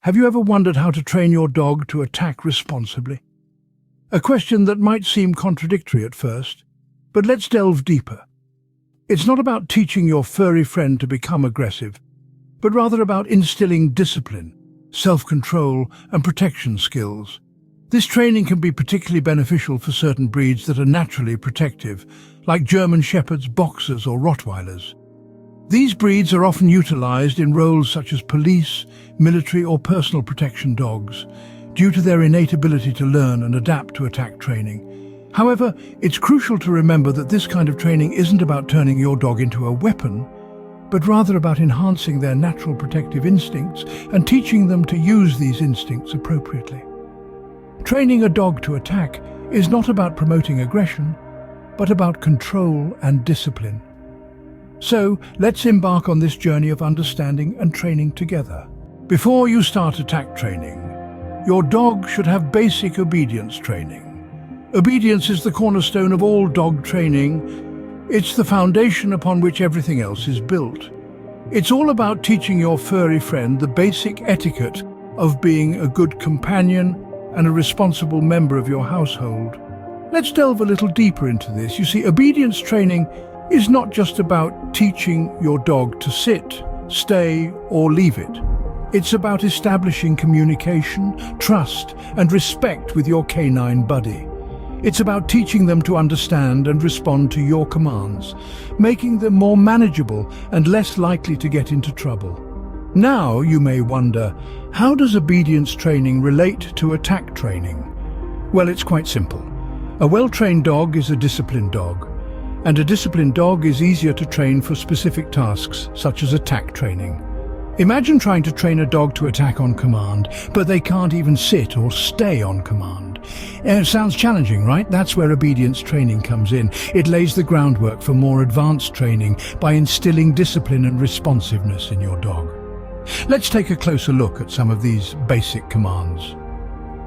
Have you ever wondered how to train your dog to attack responsibly? A question that might seem contradictory at first, but let's delve deeper. It's not about teaching your furry friend to become aggressive, but rather about instilling discipline, self-control, and protection skills. This training can be particularly beneficial for certain breeds that are naturally protective, like German Shepherds, Boxers, or Rottweilers. These breeds are often utilized in roles such as police, military, or personal protection dogs, due to their innate ability to learn and adapt to attack training. However, it's crucial to remember that this kind of training isn't about turning your dog into a weapon, but rather about enhancing their natural protective instincts and teaching them to use these instincts appropriately. Training a dog to attack is not about promoting aggression, but about control and discipline. So, let's embark on this journey of understanding and training together. Before you start attack training, your dog should have basic obedience training. Obedience is the cornerstone of all dog training. It's the foundation upon which everything else is built. It's all about teaching your furry friend the basic etiquette of being a good companion and a responsible member of your household. Let's delve a little deeper into this. You see, obedience training is not just about teaching your dog to sit, stay, or leave it. It's about establishing communication, trust, and respect with your canine buddy. It's about teaching them to understand and respond to your commands, making them more manageable and less likely to get into trouble. Now you may wonder, how does obedience training relate to attack training? Well, it's quite simple. A well-trained dog is a disciplined dog, and a disciplined dog is easier to train for specific tasks, such as attack training. Imagine trying to train a dog to attack on command, but they can't even sit or stay on command. It sounds challenging, right? That's where obedience training comes in. It lays the groundwork for more advanced training by instilling discipline and responsiveness in your dog. Let's take a closer look at some of these basic commands.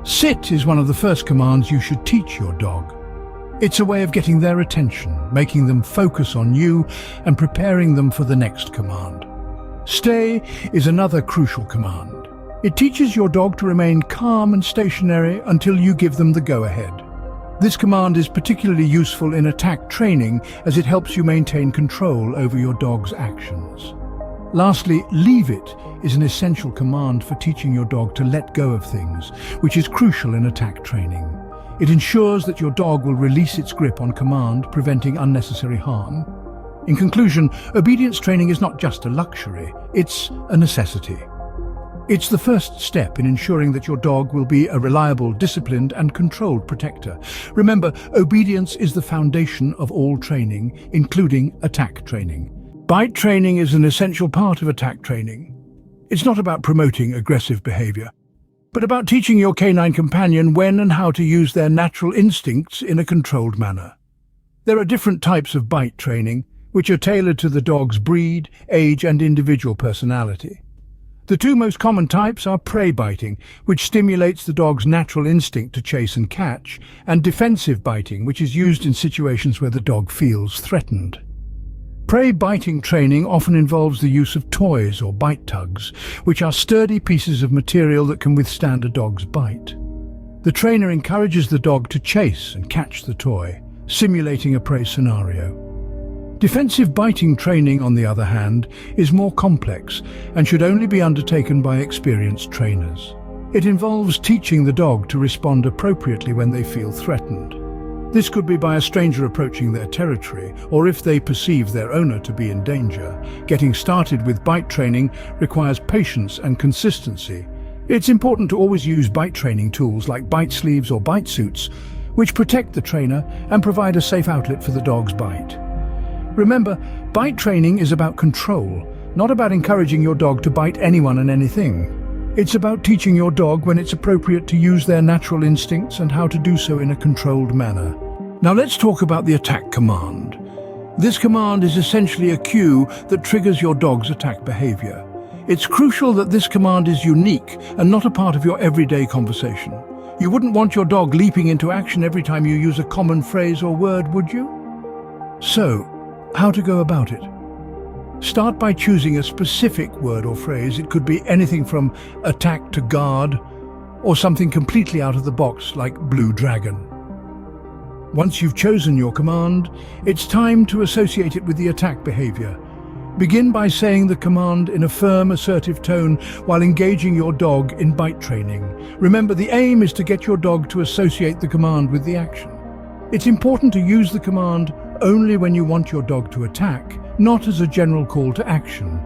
Sit is one of the first commands you should teach your dog. It's a way of getting their attention, making them focus on you and preparing them for the next command. Stay is another crucial command. It teaches your dog to remain calm and stationary until you give them the go-ahead. This command is particularly useful in attack training as it helps you maintain control over your dog's actions. Lastly, leave it is an essential command for teaching your dog to let go of things, which is crucial in attack training. It ensures that your dog will release its grip on command, preventing unnecessary harm. In conclusion, obedience training is not just a luxury, it's a necessity. It's the first step in ensuring that your dog will be a reliable, disciplined, and controlled protector. Remember, obedience is the foundation of all training, including attack training. Bite training is an essential part of attack training. It's not about promoting aggressive behavior, but about teaching your canine companion when and how to use their natural instincts in a controlled manner. There are different types of bite training, which are tailored to the dog's breed, age, and individual personality. The two most common types are prey biting, which stimulates the dog's natural instinct to chase and catch, and defensive biting, which is used in situations where the dog feels threatened. Prey biting training often involves the use of toys or bite tugs, which are sturdy pieces of material that can withstand a dog's bite. The trainer encourages the dog to chase and catch the toy, simulating a prey scenario. Defensive biting training, on the other hand, is more complex and should only be undertaken by experienced trainers. It involves teaching the dog to respond appropriately when they feel threatened. This could be by a stranger approaching their territory, or if they perceive their owner to be in danger. Getting started with bite training requires patience and consistency. It's important to always use bite training tools like bite sleeves or bite suits, which protect the trainer and provide a safe outlet for the dog's bite. Remember, bite training is about control, not about encouraging your dog to bite anyone and anything. It's about teaching your dog when it's appropriate to use their natural instincts and how to do so in a controlled manner. Now let's talk about the attack command. This command is essentially a cue that triggers your dog's attack behavior. It's crucial that this command is unique and not a part of your everyday conversation. You wouldn't want your dog leaping into action every time you use a common phrase or word, would you? So, how to go about it? Start by choosing a specific word or phrase. It could be anything from attack to guard, or something completely out of the box like blue dragon. Once you've chosen your command, it's time to associate it with the attack behavior. Begin by saying the command in a firm, assertive tone while engaging your dog in bite training. Remember, the aim is to get your dog to associate the command with the action. It's important to use the command only when you want your dog to attack, not as a general call to action.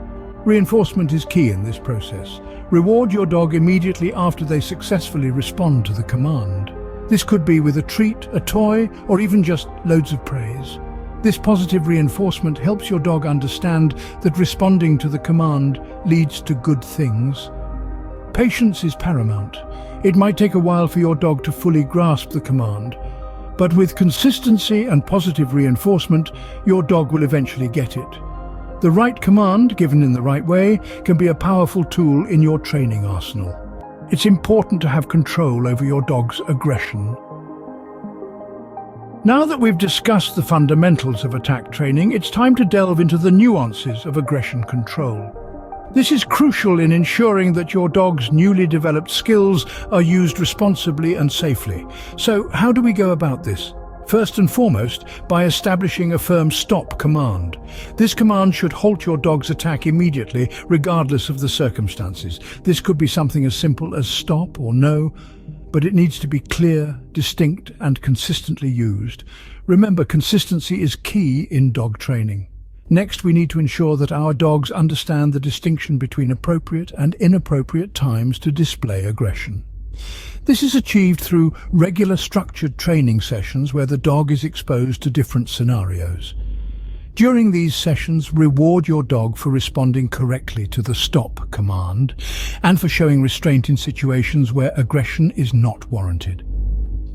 Reinforcement is key in this process. Reward your dog immediately after they successfully respond to the command. This could be with a treat, a toy, or even just loads of praise. This positive reinforcement helps your dog understand that responding to the command leads to good things. Patience is paramount. It might take a while for your dog to fully grasp the command, but with consistency and positive reinforcement, your dog will eventually get it. The right command, given in the right way, can be a powerful tool in your training arsenal. It's important to have control over your dog's aggression. Now that we've discussed the fundamentals of attack training, it's time to delve into the nuances of aggression control. This is crucial in ensuring that your dog's newly developed skills are used responsibly and safely. So, how do we go about this? First and foremost, by establishing a firm stop command. This command should halt your dog's attack immediately, regardless of the circumstances. This could be something as simple as stop or no, but it needs to be clear, distinct, and consistently used. Remember, consistency is key in dog training. Next, we need to ensure that our dogs understand the distinction between appropriate and inappropriate times to display aggression. This is achieved through regular structured training sessions where the dog is exposed to different scenarios. During these sessions, reward your dog for responding correctly to the stop command and for showing restraint in situations where aggression is not warranted.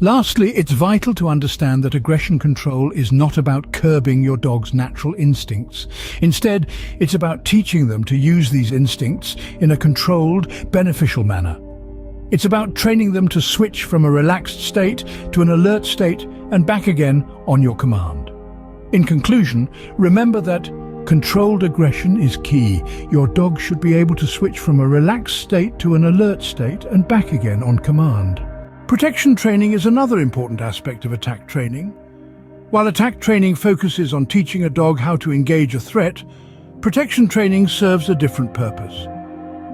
Lastly, it's vital to understand that aggression control is not about curbing your dog's natural instincts. Instead, it's about teaching them to use these instincts in a controlled, beneficial manner. It's about training them to switch from a relaxed state to an alert state and back again on your command. In conclusion, remember that controlled aggression is key. Your dog should be able to switch from a relaxed state to an alert state and back again on command. Protection training is another important aspect of attack training. While attack training focuses on teaching a dog how to engage a threat, protection training serves a different purpose.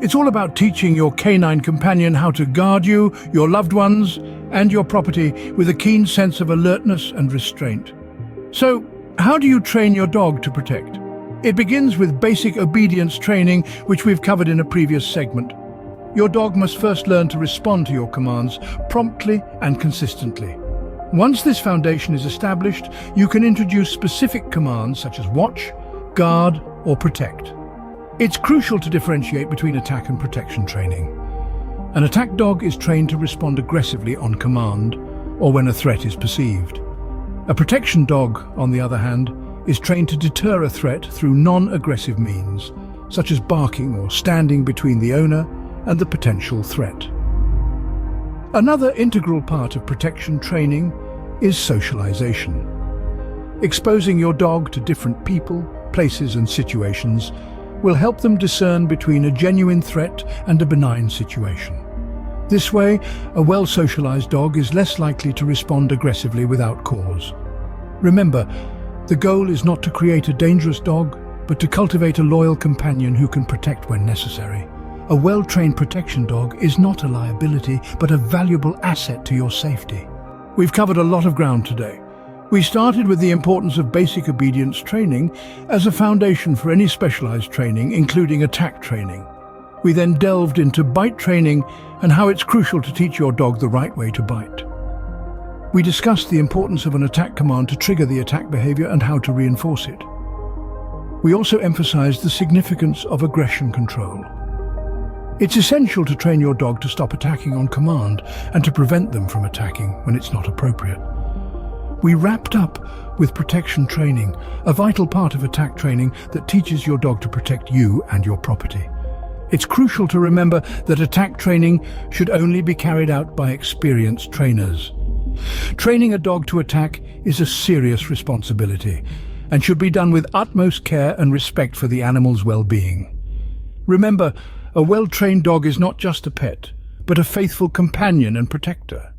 It's all about teaching your canine companion how to guard you, your loved ones, and your property with a keen sense of alertness and restraint. So, how do you train your dog to protect? It begins with basic obedience training, which we've covered in a previous segment. Your dog must first learn to respond to your commands promptly and consistently. Once this foundation is established, you can introduce specific commands such as watch, guard, or protect. It's crucial to differentiate between attack and protection training. An attack dog is trained to respond aggressively on command or when a threat is perceived. A protection dog, on the other hand, is trained to deter a threat through non-aggressive means, such as barking or standing between the owner and the potential threat. Another integral part of protection training is socialization. Exposing your dog to different people, places and situations will help them discern between a genuine threat and a benign situation. This way, a well-socialized dog is less likely to respond aggressively without cause. Remember, the goal is not to create a dangerous dog, but to cultivate a loyal companion who can protect when necessary. A well-trained protection dog is not a liability, but a valuable asset to your safety. We've covered a lot of ground today. We started with the importance of basic obedience training as a foundation for any specialized training, including attack training. We then delved into bite training and how it's crucial to teach your dog the right way to bite. We discussed the importance of an attack command to trigger the attack behavior and how to reinforce it. We also emphasized the significance of aggression control. It's essential to train your dog to stop attacking on command and to prevent them from attacking when it's not appropriate. We wrapped up with protection training, a vital part of attack training that teaches your dog to protect you and your property. It's crucial to remember that attack training should only be carried out by experienced trainers. Training a dog to attack is a serious responsibility, and should be done with utmost care and respect for the animal's well-being. Remember, a well-trained dog is not just a pet, but a faithful companion and protector.